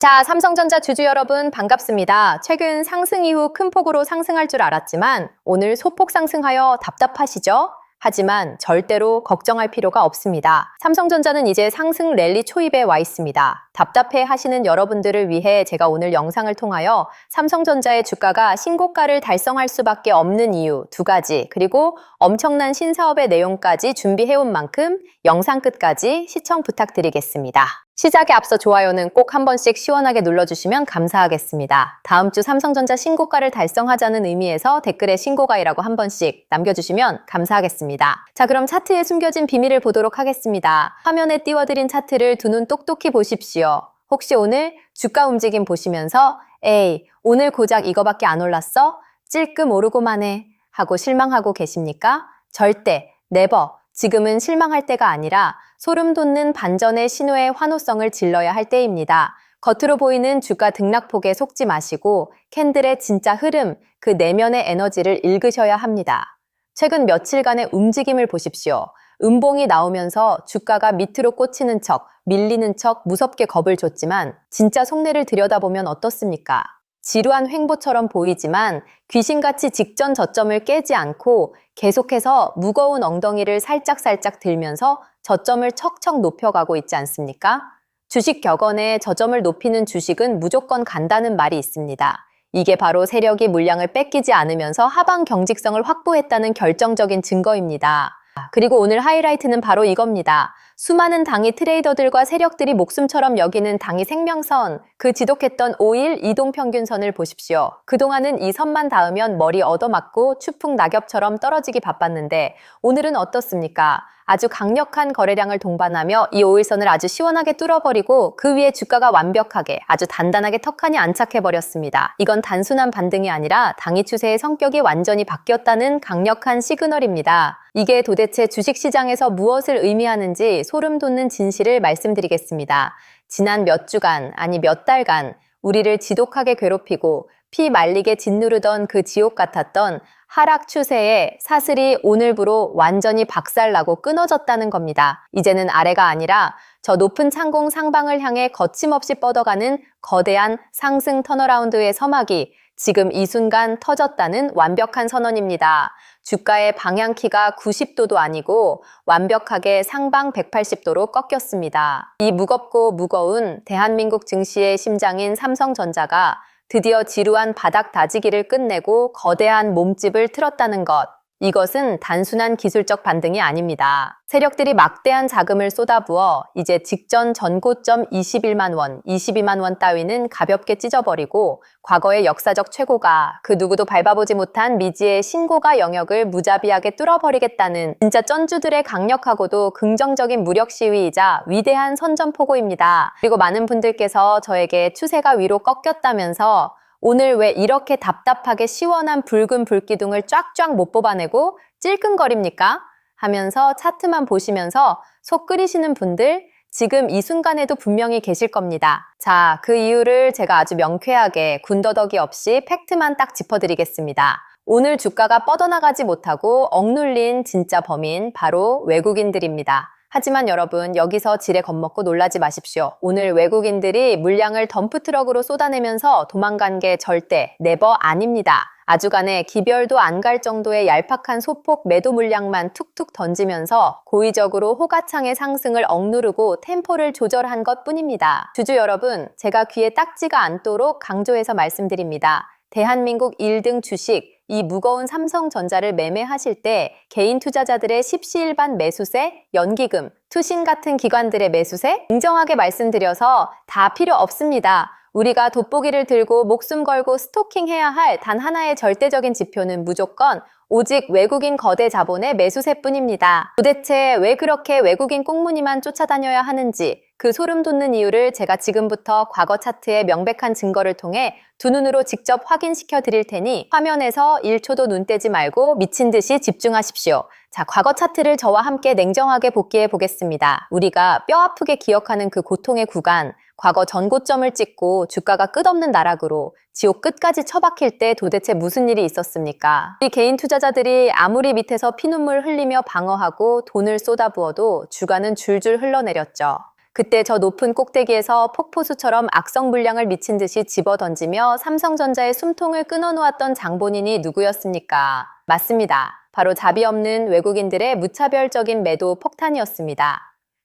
자, 삼성전자 주주 여러분 반갑습니다. 최근 상승 이후 큰 폭으로 상승할 줄 알았지만 오늘 소폭 상승하여 답답하시죠? 하지만 절대로 걱정할 필요가 없습니다. 삼성전자는 이제 상승 랠리 초입에 와 있습니다. 답답해 하시는 여러분들을 위해 제가 오늘 영상을 통하여 삼성전자의 주가가 신고가를 달성할 수밖에 없는 이유 2가지, 그리고 엄청난 신사업의 내용까지 준비해온 만큼 영상 끝까지 시청 부탁드리겠습니다. 시작에 앞서 좋아요는 꼭 한 번씩 시원하게 눌러주시면 감사하겠습니다. 다음 주 삼성전자 신고가를 달성하자는 의미에서 댓글에 신고가이라고 한 번씩 남겨주시면 감사하겠습니다. 자, 그럼 차트에 숨겨진 비밀을 보도록 하겠습니다. 화면에 띄워드린 차트를 두 눈 똑똑히 보십시오. 혹시 오늘 주가 움직임 보시면서 에이, 오늘 고작 이거밖에 안 올랐어? 찔끔 오르고만 해 하고 실망하고 계십니까? 절대, 네버. 지금은 실망할 때가 아니라 소름 돋는 반전의 신호의 환호성을 질러야 할 때입니다. 겉으로 보이는 주가 등락폭에 속지 마시고 캔들의 진짜 흐름, 그 내면의 에너지를 읽으셔야 합니다. 최근 며칠간의 움직임을 보십시오. 음봉이 나오면서 주가가 밑으로 꽂히는 척, 밀리는 척 무섭게 겁을 줬지만 진짜 속내를 들여다보면 어떻습니까? 지루한 횡보처럼 보이지만 귀신같이 직전 저점을 깨지 않고 계속해서 무거운 엉덩이를 살짝살짝 들면서 저점을 척척 높여가고 있지 않습니까? 주식 격언에 저점을 높이는 주식은 무조건 간다는 말이 있습니다. 이게 바로 세력이 물량을 뺏기지 않으면서 하방 경직성을 확보했다는 결정적인 증거입니다. 그리고 오늘 하이라이트는 바로 이겁니다. 수많은 당이 트레이더들과 세력들이 목숨처럼 여기는 당이 생명선, 그 지독했던 5일 이동평균선을 보십시오. 그동안은 이 선만 닿으면 머리 얻어맞고 추풍 낙엽처럼 떨어지기 바빴는데 오늘은 어떻습니까? 아주 강력한 거래량을 동반하며 이 5일선을 아주 시원하게 뚫어버리고 그 위에 주가가 완벽하게 아주 단단하게 턱하니 안착해버렸습니다. 이건 단순한 반등이 아니라 당이 추세의 성격이 완전히 바뀌었다는 강력한 시그널입니다. 이게 도대체 주식시장에서 무엇을 의미하는지 소름 돋는 진실을 말씀드리겠습니다. 지난 몇 주간, 아니 몇 달간 우리를 지독하게 괴롭히고 피 말리게 짓누르던 그 지옥 같았던 하락 추세에 사슬이 오늘부로 완전히 박살나고 끊어졌다는 겁니다. 이제는 아래가 아니라 저 높은 창공 상방을 향해 거침없이 뻗어가는 거대한 상승 턴어라운드의 서막이 지금 이 순간 터졌다는 완벽한 선언입니다. 주가의 방향키가 90도도 아니고 완벽하게 상방 180도로 꺾였습니다. 이 무겁고 무거운 대한민국 증시의 심장인 삼성전자가 드디어 지루한 바닥 다지기를 끝내고 거대한 몸집을 틀었다는 것. 이것은 단순한 기술적 반등이 아닙니다. 세력들이 막대한 자금을 쏟아부어 이제 직전 전고점 21만 원, 22만 원 따위는 가볍게 찢어버리고 과거의 역사적 최고가, 그 누구도 밟아보지 못한 미지의 신고가 영역을 무자비하게 뚫어버리겠다는 진짜 쩐주들의 강력하고도 긍정적인 무력 시위이자 위대한 선전포고입니다. 그리고 많은 분들께서 저에게 추세가 위로 꺾였다면서 오늘 왜 이렇게 답답하게 시원한 붉은 불기둥을 쫙쫙 못 뽑아내고 찔끔거립니까? 하면서 차트만 보시면서 속 끓이시는 분들 지금 이 순간에도 분명히 계실 겁니다. 자, 그 이유를 제가 아주 명쾌하게 군더더기 없이 팩트만 딱 짚어드리겠습니다. 오늘 주가가 뻗어나가지 못하고 억눌린 진짜 범인 바로 외국인들입니다. 하지만 여러분, 여기서 지레 겁먹고 놀라지 마십시오. 오늘 외국인들이 물량을 덤프트럭으로 쏟아내면서 도망간 게 절대 네버 아닙니다. 아주간에 기별도 안 갈 정도의 얄팍한 소폭 매도 물량만 툭툭 던지면서 고의적으로 호가창의 상승을 억누르고 템포를 조절한 것뿐입니다. 주주 여러분, 제가 귀에 딱지가 않도록 강조해서 말씀드립니다. 대한민국 1등 주식, 이 무거운 삼성전자를 매매하실 때 개인 투자자들의 십시일반 매수세, 연기금, 투신 같은 기관들의 매수세 냉정하게 말씀드려서 다 필요 없습니다. 우리가 돋보기를 들고 목숨 걸고 스토킹해야 할 단 하나의 절대적인 지표는 무조건 오직 외국인 거대 자본의 매수세뿐입니다. 도대체 왜 그렇게 외국인 꽁무니만 쫓아다녀야 하는지 그 소름 돋는 이유를 제가 지금부터 과거 차트의 명백한 증거를 통해 두 눈으로 직접 확인시켜 드릴 테니 화면에서 1초도 눈 떼지 말고 미친 듯이 집중하십시오. 자, 과거 차트를 저와 함께 냉정하게 복기해 보겠습니다. 우리가 뼈아프게 기억하는 그 고통의 구간, 과거 전고점을 찍고 주가가 끝없는 나락으로 지옥 끝까지 처박힐 때 도대체 무슨 일이 있었습니까? 우리 개인 투자자들이 아무리 밑에서 피눈물 흘리며 방어하고 돈을 쏟아부어도 주가는 줄줄 흘러내렸죠. 그때 저 높은 꼭대기에서 폭포수처럼 악성 물량을 미친 듯이 집어던지며 삼성전자의 숨통을 끊어놓았던 장본인이 누구였습니까? 맞습니다. 바로 자비 없는 외국인들의 무차별적인 매도 폭탄이었습니다.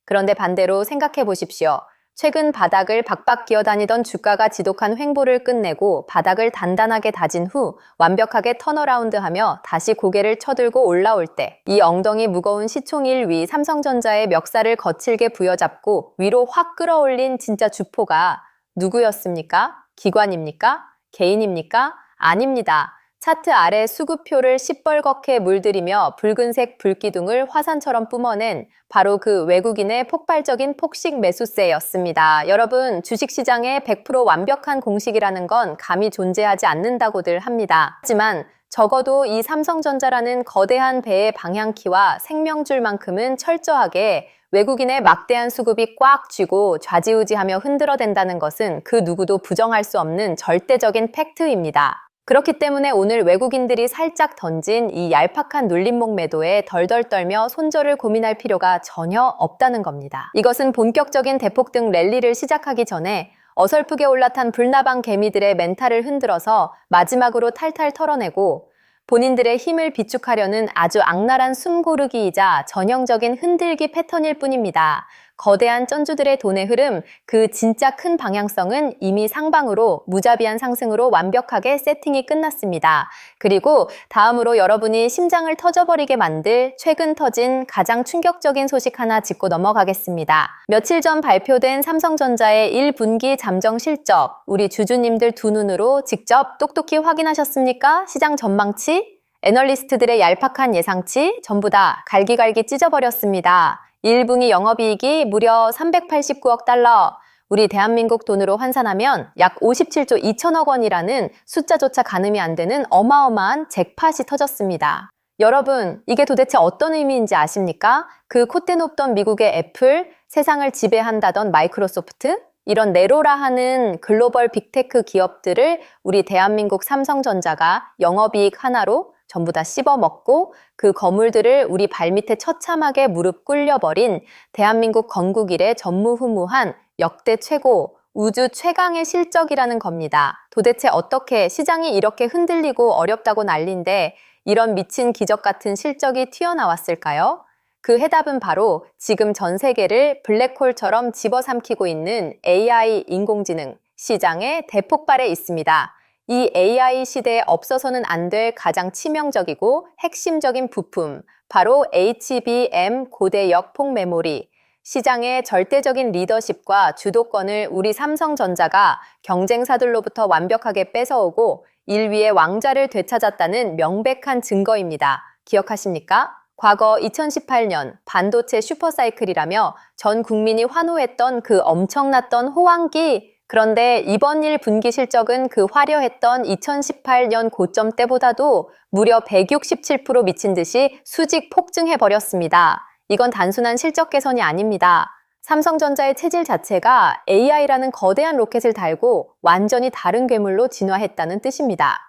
그런데 반대로 생각해 보십시오. 최근 바닥을 박박 기어다니던 주가가 지독한 횡보를 끝내고 바닥을 단단하게 다진 후 완벽하게 턴어라운드하며 다시 고개를 쳐들고 올라올 때 이 엉덩이 무거운 시총 1위 삼성전자의 멱살을 거칠게 부여잡고 위로 확 끌어올린 진짜 주포가 누구였습니까? 기관입니까? 개인입니까? 아닙니다. 차트 아래 수급표를 시뻘겋게 물들이며 붉은색 불기둥을 화산처럼 뿜어낸 바로 그 외국인의 폭발적인 폭식 매수세였습니다. 여러분, 주식시장에 100% 완벽한 공식이라는 건 감히 존재하지 않는다고들 합니다. 하지만 적어도 이 삼성전자라는 거대한 배의 방향키와 생명줄만큼은 철저하게 외국인의 막대한 수급이 꽉 쥐고 좌지우지하며 흔들어댄다는 것은 그 누구도 부정할 수 없는 절대적인 팩트입니다. 그렇기 때문에 오늘 외국인들이 살짝 던진 이 얄팍한 눌림목 매도에 덜덜 떨며 손절을 고민할 필요가 전혀 없다는 겁니다. 이것은 본격적인 대폭등 랠리를 시작하기 전에 어설프게 올라탄 불나방 개미들의 멘탈을 흔들어서 마지막으로 탈탈 털어내고 본인들의 힘을 비축하려는 아주 악랄한 숨고르기이자 전형적인 흔들기 패턴일 뿐입니다. 거대한 쩐주들의 돈의 흐름, 그 진짜 큰 방향성은 이미 상방으로 무자비한 상승으로 완벽하게 세팅이 끝났습니다. 그리고 다음으로 여러분이 심장을 터져버리게 만들 최근 터진 가장 충격적인 소식 하나 짚고 넘어가겠습니다. 며칠 전 발표된 삼성전자의 1분기 잠정 실적, 우리 주주님들 두 눈으로 직접 똑똑히 확인하셨습니까? 시장 전망치? 애널리스트들의 얄팍한 예상치 전부 다 갈기갈기 찢어버렸습니다. 1분기 영업이익이 무려 389억 달러, 우리 대한민국 돈으로 환산하면 약 57조 2천억 원이라는 숫자조차 가늠이 안 되는 어마어마한 잭팟이 터졌습니다. 여러분, 이게 도대체 어떤 의미인지 아십니까? 그 콧대 높던 미국의 애플, 세상을 지배한다던 마이크로소프트, 이런 네로라 하는 글로벌 빅테크 기업들을 우리 대한민국 삼성전자가 영업이익 하나로 전부 다 씹어먹고 그 거물들을 우리 발밑에 처참하게 무릎 꿇려버린 대한민국 건국 이래 전무후무한 역대 최고, 우주 최강의 실적이라는 겁니다. 도대체 어떻게 시장이 이렇게 흔들리고 어렵다고 난린데 이런 미친 기적 같은 실적이 튀어나왔을까요? 그 해답은 바로 지금 전 세계를 블랙홀처럼 집어삼키고 있는 AI 인공지능 시장의 대폭발에 있습니다. 이 AI 시대에 없어서는 안 될 가장 치명적이고 핵심적인 부품, 바로 HBM 고대역 폭메모리. 시장의 절대적인 리더십과 주도권을 우리 삼성전자가 경쟁사들로부터 완벽하게 뺏어오고 1위의 왕좌를 되찾았다는 명백한 증거입니다. 기억하십니까? 과거 2018년 반도체 슈퍼사이클이라며 전 국민이 환호했던 그 엄청났던 호황기, 그런데 이번 1분기 실적은 그 화려했던 2018년 고점 때보다도 무려 167% 미친 듯이 수직 폭증해버렸습니다. 이건 단순한 실적 개선이 아닙니다. 삼성전자의 체질 자체가 AI라는 거대한 로켓을 달고 완전히 다른 괴물로 진화했다는 뜻입니다.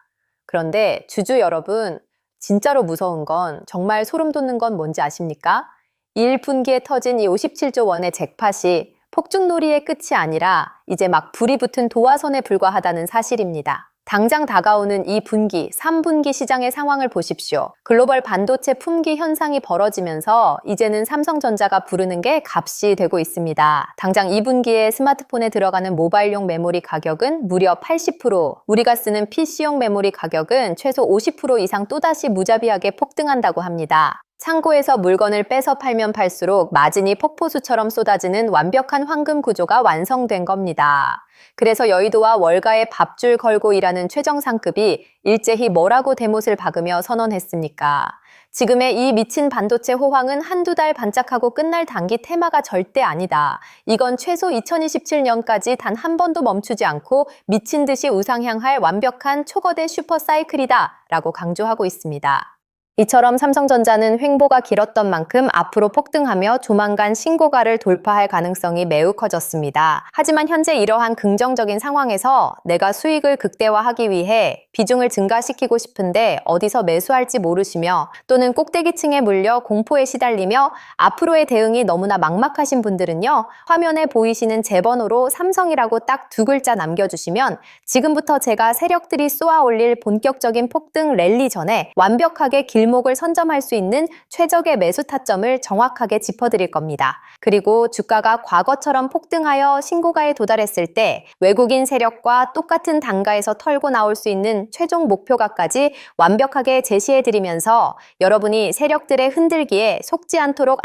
그런데 주주 여러분, 진짜로 무서운 건, 정말 소름 돋는 건 뭔지 아십니까? 1분기에 터진 이 57조 원의 잭팟이 폭죽놀이의 끝이 아니라 이제 막 불이 붙은 도화선에 불과하다는 사실입니다. 당장 다가오는 2분기, 3분기 시장의 상황을 보십시오. 글로벌 반도체 품귀 현상이 벌어지면서 이제는 삼성전자가 부르는 게 값이 되고 있습니다. 당장 2분기에 스마트폰에 들어가는 모바일용 메모리 가격은 무려 80%, 우리가 쓰는 PC용 메모리 가격은 최소 50% 이상 또다시 무자비하게 폭등한다고 합니다. 창고에서 물건을 빼서 팔면 팔수록 마진이 폭포수처럼 쏟아지는 완벽한 황금 구조가 완성된 겁니다. 그래서 여의도와 월가에 밥줄 걸고 일하는 최정상급이 일제히 뭐라고 대못을 박으며 선언했습니까? 지금의 이 미친 반도체 호황은 한두 달 반짝하고 끝날 단기 테마가 절대 아니다. 이건 최소 2027년까지 단 한 번도 멈추지 않고 미친 듯이 우상향할 완벽한 초거대 슈퍼사이클이다 라고 강조하고 있습니다. 이처럼 삼성전자는 횡보가 길었던 만큼 앞으로 폭등하며 조만간 신고가를 돌파할 가능성이 매우 커졌습니다. 하지만 현재 이러한 긍정적인 상황에서 내가 수익을 극대화하기 위해 비중을 증가시키고 싶은데 어디서 매수할지 모르시며 또는 꼭대기층에 물려 공포에 시달리며 앞으로의 대응이 너무나 막막하신 분들은요. 화면에 보이시는 제 번호로 삼성이라고 딱 2글자 남겨주시면 지금부터 제가 세력들이 쏘아 올릴 본격적인 폭등 랠리 전에 완벽하게 길목을 선점할 수 있는 최적의 매수 타점을 정확하게 짚어드릴 겁니다. 그리고 주가가 과거처럼 폭등하여 신고가에 도달했을 때 외국인 세력과 똑같은 단가에서 털고 나올 수 있는 최종 목표가까지 완벽하게 제시해드리면서 여러분이 세력들의 흔들기에 속지 않도록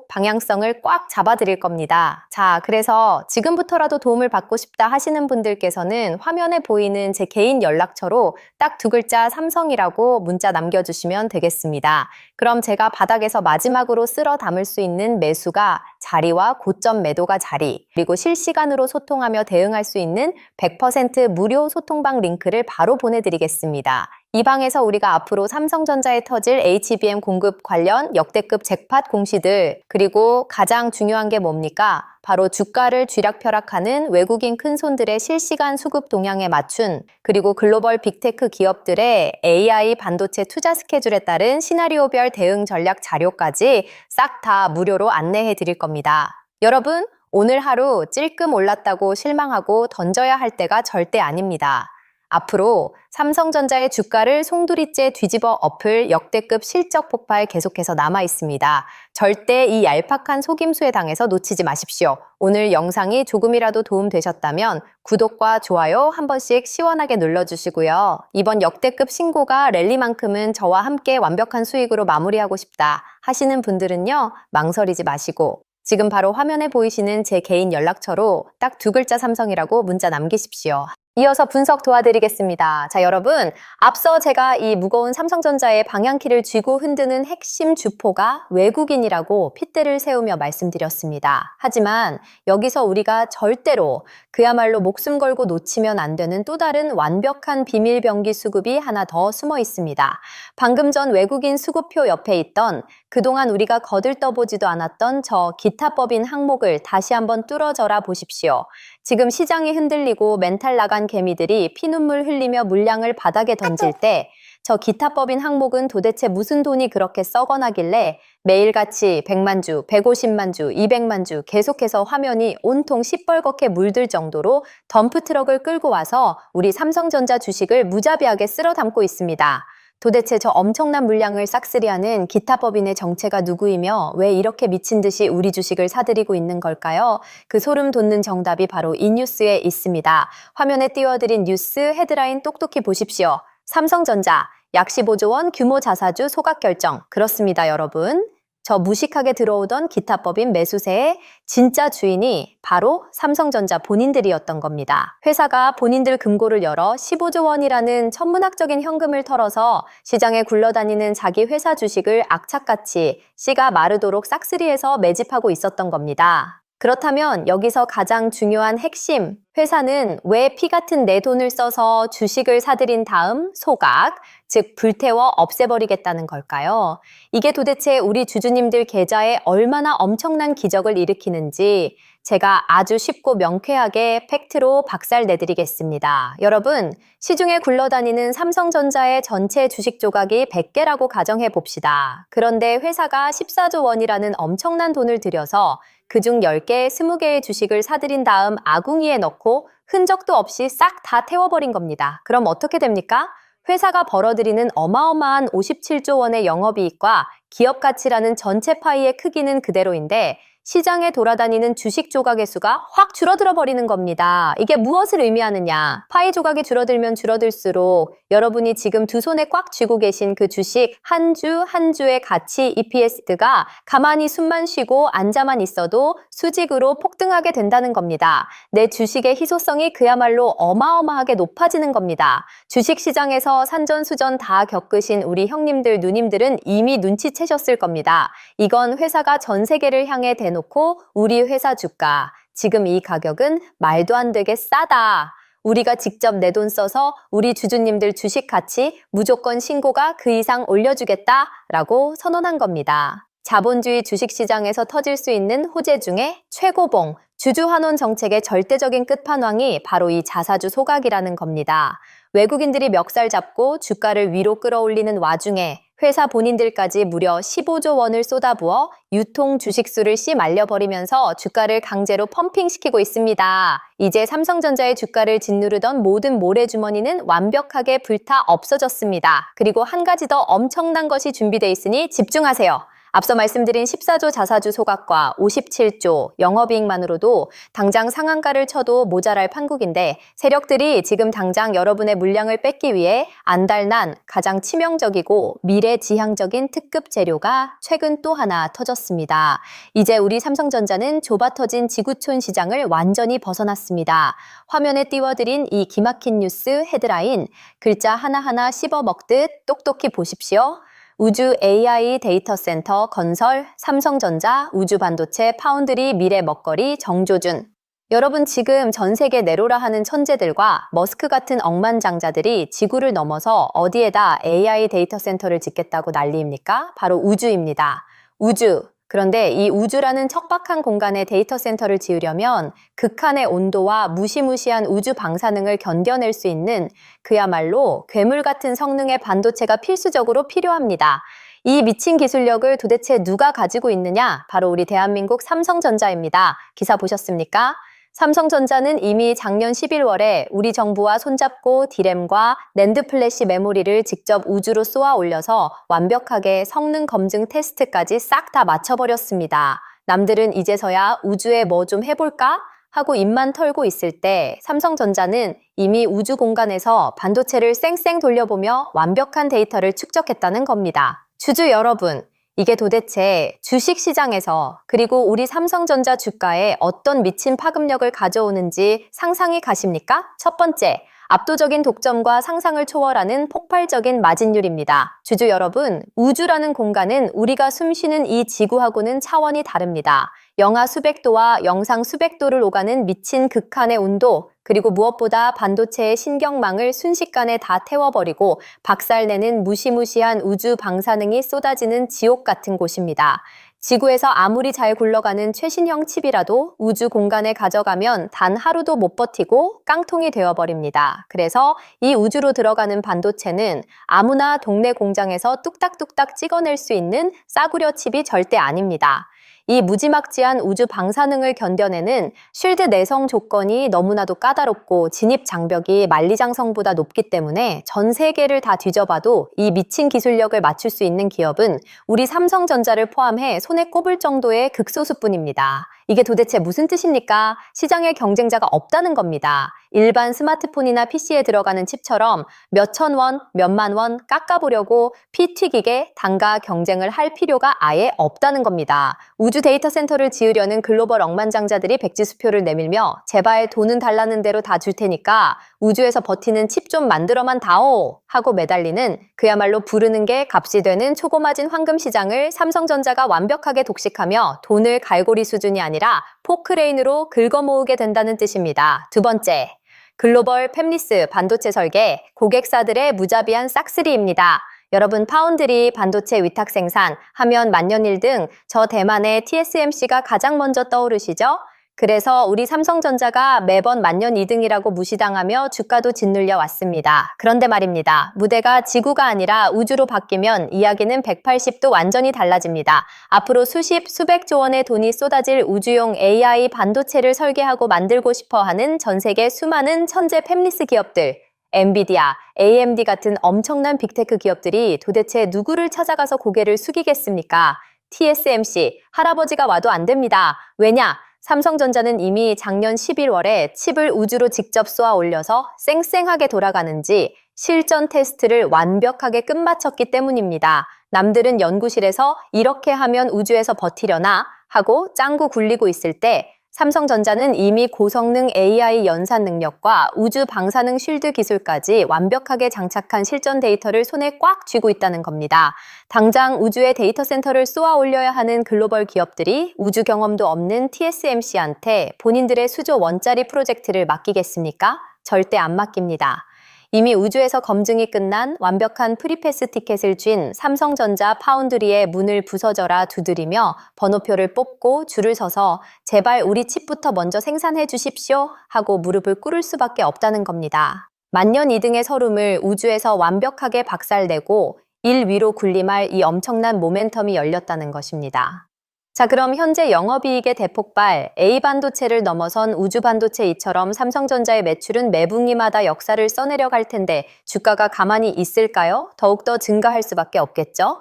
방향성을 꽉 잡아드릴 겁니다. 자, 그래서 지금부터라도 도움을 받고 싶다 하시는 분들께서는 화면에 보이는 제 개인 연락처로 딱 2글자 삼성이라고 문자 남겨주시면 되겠습니다. 그럼 제가 바닥에서 마지막으로 쓸어 담을 수 있는 매수가 자리와 고점 매도가 자리, 그리고 실시간으로 소통하며 대응할 수 있는 100% 무료 소통방 링크를 바로 보내드리겠습니다. 이 방에서 우리가 앞으로 삼성전자에 터질 HBM 공급 관련 역대급 잭팟 공시들, 그리고 가장 중요한 게 뭡니까? 바로 주가를 쥐락펴락하는 외국인 큰손들의 실시간 수급 동향에 맞춘, 그리고 글로벌 빅테크 기업들의 AI 반도체 투자 스케줄에 따른 시나리오별 대응 전략 자료까지 싹 다 무료로 안내해 드릴 겁니다. 여러분, 오늘 하루 찔끔 올랐다고 실망하고 던져야 할 때가 절대 아닙니다. 앞으로 삼성전자의 주가를 송두리째 뒤집어 엎을 역대급 실적 폭발 계속해서 남아 있습니다. 절대 이 얄팍한 속임수에 당해서 놓치지 마십시오. 오늘 영상이 조금이라도 도움되셨다면 구독과 좋아요 한 번씩 시원하게 눌러주시고요. 이번 역대급 신고가 랠리만큼은 저와 함께 완벽한 수익으로 마무리하고 싶다 하시는 분들은요, 망설이지 마시고 지금 바로 화면에 보이시는 제 개인 연락처로 딱 2글자 삼성이라고 문자 남기십시오. 이어서 분석 도와드리겠습니다. 자, 여러분, 앞서 제가 이 무거운 삼성전자의 방향키를 쥐고 흔드는 핵심 주포가 외국인이라고 핏대를 세우며 말씀드렸습니다. 하지만 여기서 우리가 절대로 그야말로 목숨 걸고 놓치면 안 되는 또 다른 완벽한 비밀병기 수급이 하나 더 숨어 있습니다. 방금 전 외국인 수급표 옆에 있던 그동안 우리가 거들떠보지도 않았던 저 기타법인 항목을 다시 한번 뚫어져라 보십시오. 지금 시장이 흔들리고 멘탈 나간 개미들이 피눈물 흘리며 물량을 바닥에 던질 때 저 기타법인 항목은 도대체 무슨 돈이 그렇게 썩어나길래 매일같이 100만 주, 150만 주, 200만 주 계속해서 화면이 온통 시뻘겋게 물들 정도로 덤프트럭을 끌고 와서 우리 삼성전자 주식을 무자비하게 쓸어 담고 있습니다. 도대체 저 엄청난 물량을 싹쓸이하는 기타법인의 정체가 누구이며 왜 이렇게 미친 듯이 우리 주식을 사들이고 있는 걸까요? 그 소름 돋는 정답이 바로 이 뉴스에 있습니다. 화면에 띄워드린 뉴스 헤드라인 똑똑히 보십시오. 삼성전자 약 15조 원 규모 자사주 소각 결정. 그렇습니다, 여러분. 저 무식하게 들어오던 기타법인 매수세의 진짜 주인이 바로 삼성전자 본인들이었던 겁니다. 회사가 본인들 금고를 열어 15조 원이라는 천문학적인 현금을 털어서 시장에 굴러다니는 자기 회사 주식을 악착같이 씨가 마르도록 싹쓸이해서 매집하고 있었던 겁니다. 그렇다면 여기서 가장 중요한 핵심, 회사는 왜 피 같은 내 돈을 써서 주식을 사들인 다음 소각, 즉 불태워 없애버리겠다는 걸까요? 이게 도대체 우리 주주님들 계좌에 얼마나 엄청난 기적을 일으키는지 제가 아주 쉽고 명쾌하게 팩트로 박살내드리겠습니다. 여러분, 시중에 굴러다니는 삼성전자의 전체 주식 조각이 100개라고 가정해 봅시다. 그런데 회사가 14조 원이라는 엄청난 돈을 들여서 그중 10개, 20개의 주식을 사들인 다음 아궁이에 넣고 흔적도 없이 싹 다 태워버린 겁니다. 그럼 어떻게 됩니까? 회사가 벌어들이는 어마어마한 57조 원의 영업이익과 기업 가치라는 전체 파이의 크기는 그대로인데 시장에 돌아다니는 주식 조각의 수가 확 줄어들어 버리는 겁니다. 이게 무엇을 의미하느냐? 파이 조각이 줄어들면 줄어들수록 여러분이 지금 두 손에 꽉 쥐고 계신 그 주식 한 주 한 주의 가치 EPS가 가만히 숨만 쉬고 앉아만 있어도 수직으로 폭등하게 된다는 겁니다. 내 주식의 희소성이 그야말로 어마어마하게 높아지는 겁니다. 주식시장에서 산전수전 다 겪으신 우리 형님들, 누님들은 이미 눈치채셨을 겁니다. 이건 회사가 전 세계를 향해 대놓고 우리 회사 주가, 지금 이 가격은 말도 안 되게 싸다. 우리가 직접 내 돈 써서 우리 주주님들 주식 가치 무조건 신고가 그 이상 올려주겠다라고 선언한 겁니다. 자본주의 주식시장에서 터질 수 있는 호재 중에 최고봉, 주주환원 정책의 절대적인 끝판왕이 바로 이 자사주 소각이라는 겁니다. 외국인들이 멱살 잡고 주가를 위로 끌어올리는 와중에 회사 본인들까지 무려 15조 원을 쏟아부어 유통 주식수를 씨 말려버리면서 주가를 강제로 펌핑시키고 있습니다. 이제 삼성전자의 주가를 짓누르던 모든 모래주머니는 완벽하게 불타 없어졌습니다. 그리고 한 가지 더 엄청난 것이 준비되어 있으니 집중하세요. 앞서 말씀드린 14조 자사주 소각과 57조 영업이익만으로도 당장 상한가를 쳐도 모자랄 판국인데 세력들이 지금 당장 여러분의 물량을 뺏기 위해 안달난 가장 치명적이고 미래지향적인 특급 재료가 최근 또 하나 터졌습니다. 이제 우리 삼성전자는 좁아터진 지구촌 시장을 완전히 벗어났습니다. 화면에 띄워드린 이 기막힌 뉴스 헤드라인 글자 하나하나 씹어먹듯 똑똑히 보십시오. 우주 AI 데이터 센터 건설, 삼성전자, 우주반도체, 파운드리, 미래 먹거리, 정조준. 여러분 지금 전 세계 내로라 하는 천재들과 머스크 같은 억만장자들이 지구를 넘어서 어디에다 AI 데이터 센터를 짓겠다고 난리입니까? 바로 우주입니다. 우주. 그런데 이 우주라는 척박한 공간에 데이터 센터를 지으려면 극한의 온도와 무시무시한 우주 방사능을 견뎌낼 수 있는 그야말로 괴물 같은 성능의 반도체가 필수적으로 필요합니다. 이 미친 기술력을 도대체 누가 가지고 있느냐? 바로 우리 대한민국 삼성전자입니다. 기사 보셨습니까? 삼성전자는 이미 작년 11월에 우리 정부와 손잡고 디램과 낸드 플래시 메모리를 직접 우주로 쏘아 올려서 완벽하게 성능 검증 테스트까지 싹 다 마쳐버렸습니다. 남들은 이제서야 우주에 뭐 좀 해볼까? 하고 입만 털고 있을 때 삼성전자는 이미 우주 공간에서 반도체를 쌩쌩 돌려보며 완벽한 데이터를 축적했다는 겁니다. 주주 여러분, 이게 도대체 주식시장에서 그리고 우리 삼성전자 주가에 어떤 미친 파급력을 가져오는지 상상이 가십니까? 첫 번째, 압도적인 독점과 상상을 초월하는 폭발적인 마진율입니다. 주주 여러분, 우주라는 공간은 우리가 숨쉬는 이 지구하고는 차원이 다릅니다. 영하 수백 도와 영상 수백 도를 오가는 미친 극한의 온도, 그리고 무엇보다 반도체의 신경망을 순식간에 다 태워버리고 박살내는 무시무시한 우주 방사능이 쏟아지는 지옥 같은 곳입니다. 지구에서 아무리 잘 굴러가는 최신형 칩이라도 우주 공간에 가져가면 단 하루도 못 버티고 깡통이 되어버립니다. 그래서 이 우주로 들어가는 반도체는 아무나 동네 공장에서 뚝딱뚝딱 찍어낼 수 있는 싸구려 칩이 절대 아닙니다. 이 무지막지한 우주 방사능을 견뎌내는 쉴드 내성 조건이 너무나도 까다롭고 진입 장벽이 만리장성보다 높기 때문에 전 세계를 다 뒤져봐도 이 미친 기술력을 맞출 수 있는 기업은 우리 삼성전자를 포함해 손에 꼽을 정도의 극소수뿐입니다. 이게 도대체 무슨 뜻입니까? 시장에 경쟁자가 없다는 겁니다. 일반 스마트폰이나 PC에 들어가는 칩처럼 몇천 원, 몇만 원 깎아보려고 피 튀기게 단가 경쟁을 할 필요가 아예 없다는 겁니다. 우주 데이터 센터를 지으려는 글로벌 억만장자들이 백지수표를 내밀며 제발 돈은 달라는 대로 다 줄 테니까 우주에서 버티는 칩 좀 만들어만 다오 하고 매달리는 그야말로 부르는 게 값이 되는 초고마진 황금 시장을 삼성전자가 완벽하게 독식하며 돈을 갈고리 수준이 아니라 포크레인으로 긁어모으게 된다는 뜻입니다. 두 번째, 글로벌 팹리스 반도체 설계 고객사들의 무자비한 싹쓸이입니다. 여러분 파운드리 반도체 위탁 생산, 하면 만년일 등 저 대만의 TSMC가 가장 먼저 떠오르시죠? 그래서 우리 삼성전자가 매번 만년 2등이라고 무시당하며 주가도 짓눌려 왔습니다. 그런데 말입니다. 무대가 지구가 아니라 우주로 바뀌면 이야기는 180도 완전히 달라집니다. 앞으로 수십, 수백조 원의 돈이 쏟아질 우주용 AI 반도체를 설계하고 만들고 싶어하는 전 세계 수많은 천재 팹리스 기업들, 엔비디아, AMD 같은 엄청난 빅테크 기업들이 도대체 누구를 찾아가서 고개를 숙이겠습니까? TSMC, 할아버지가 와도 안 됩니다. 왜냐? 삼성전자는 이미 작년 11월에 칩을 우주로 직접 쏘아 올려서 쌩쌩하게 돌아가는지 실전 테스트를 완벽하게 끝마쳤기 때문입니다. 남들은 연구실에서 이렇게 하면 우주에서 버티려나 하고 짱구 굴리고 있을 때 삼성전자는 이미 고성능 AI 연산 능력과 우주 방사능 쉴드 기술까지 완벽하게 장착한 실전 데이터를 손에 꽉 쥐고 있다는 겁니다. 당장 우주에 데이터 센터를 쏘아 올려야 하는 글로벌 기업들이 우주 경험도 없는 TSMC한테 본인들의 수조 원짜리 프로젝트를 맡기겠습니까? 절대 안 맡깁니다. 이미 우주에서 검증이 끝난 완벽한 프리패스 티켓을 쥔 삼성전자 파운드리의 문을 부서져라 두드리며 번호표를 뽑고 줄을 서서 제발 우리 칩부터 먼저 생산해 주십시오 하고 무릎을 꿇을 수밖에 없다는 겁니다. 만년 2등의 서름을 우주에서 완벽하게 박살내고 일 위로 군림할 이 엄청난 모멘텀이 열렸다는 것입니다. 자, 그럼 현재 영업이익의 대폭발, A반도체를 넘어선 우주반도체 이처럼 삼성전자의 매출은 매분기마다 역사를 써내려갈 텐데 주가가 가만히 있을까요? 더욱더 증가할 수밖에 없겠죠?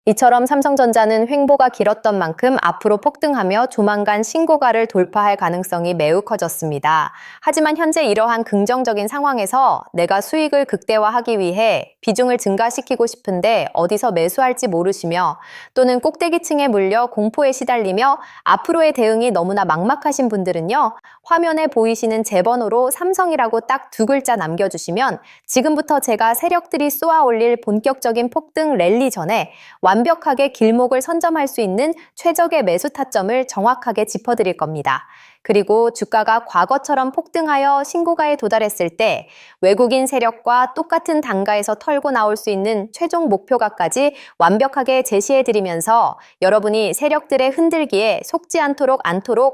이처럼 삼성전자는 횡보가 길었던 만큼 앞으로 폭등하며 조만간 신고가를 돌파할 가능성이 매우 커졌습니다. 하지만 현재 이러한 긍정적인 상황에서 내가 수익을 극대화하기 위해 비중을 증가시키고 싶은데 어디서 매수할지 모르시며 또는 꼭대기층에 물려 공포에 시달리며 앞으로의 대응이 너무나 막막하신 분들은요. 화면에 보이시는 제 번호로 삼성이라고 딱 2글자 남겨주시면 지금부터 제가 세력들이 쏘아 올릴 본격적인 폭등 랠리 전에 완벽하게 길목을 선점할 수 있는 최적의 매수 타점을 정확하게 짚어드릴 겁니다. 그리고 주가가 과거처럼 폭등하여 신고가에 도달했을 때 외국인 세력과 똑같은 단가에서 털고 나올 수 있는 최종 목표가까지 완벽하게 제시해드리면서 여러분이 세력들의 흔들기에 속지 않도록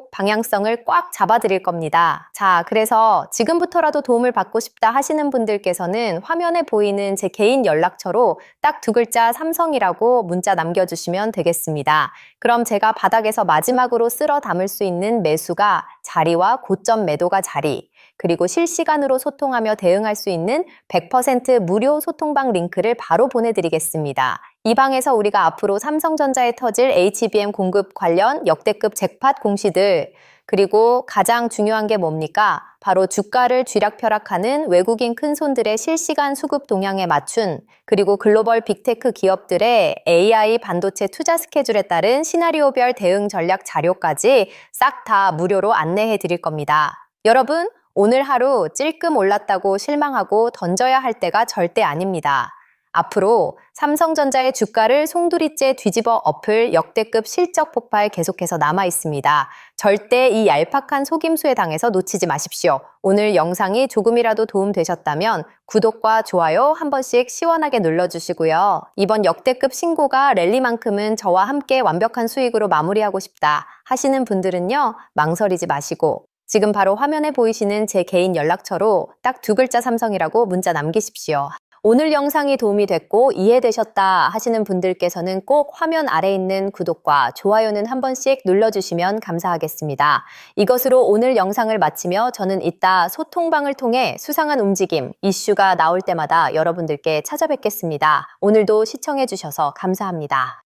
방향성을 꽉 잡아드릴 겁니다. 자, 그래서 지금부터라도 도움을 받고 싶다 하시는 분들께서는 화면에 보이는 제 개인 연락처로 딱 2글자 삼성이라고 문자 남겨주시면 되겠습니다. 그럼 제가 바닥에서 마지막으로 쓸어 담을 수 있는 매수가 자리와 고점 매도가 자리, 그리고 실시간으로 소통하며 대응할 수 있는 100% 무료 소통방 링크를 바로 보내드리겠습니다. 이 방에서 우리가 앞으로 삼성전자에 터질 HBM 공급 관련 역대급 잭팟 공시들, 그리고 가장 중요한 게 뭡니까? 바로 주가를 쥐락펴락하는 외국인 큰손들의 실시간 수급 동향에 맞춘, 그리고 글로벌 빅테크 기업들의 AI 반도체 투자 스케줄에 따른 시나리오별 대응 전략 자료까지 싹 다 무료로 안내해 드릴 겁니다. 여러분, 오늘 하루 찔끔 올랐다고 실망하고 던져야 할 때가 절대 아닙니다. 앞으로 삼성전자의 주가를 송두리째 뒤집어 엎을 역대급 실적 폭발 계속해서 남아 있습니다. 절대 이 얄팍한 속임수에 당해서 놓치지 마십시오. 오늘 영상이 조금이라도 도움되셨다면 구독과 좋아요 한 번씩 시원하게 눌러주시고요. 이번 역대급 신고가 랠리만큼은 저와 함께 완벽한 수익으로 마무리하고 싶다 하시는 분들은요, 망설이지 마시고 지금 바로 화면에 보이시는 제 개인 연락처로 딱 2글자 삼성이라고 문자 남기십시오. 오늘 영상이 도움이 됐고 이해되셨다 하시는 분들께서는 꼭 화면 아래 있는 구독과 좋아요는 한 번씩 눌러주시면 감사하겠습니다. 이것으로 오늘 영상을 마치며 저는 이따 소통방을 통해 수상한 움직임, 이슈가 나올 때마다 여러분들께 찾아뵙겠습니다. 오늘도 시청해주셔서 감사합니다.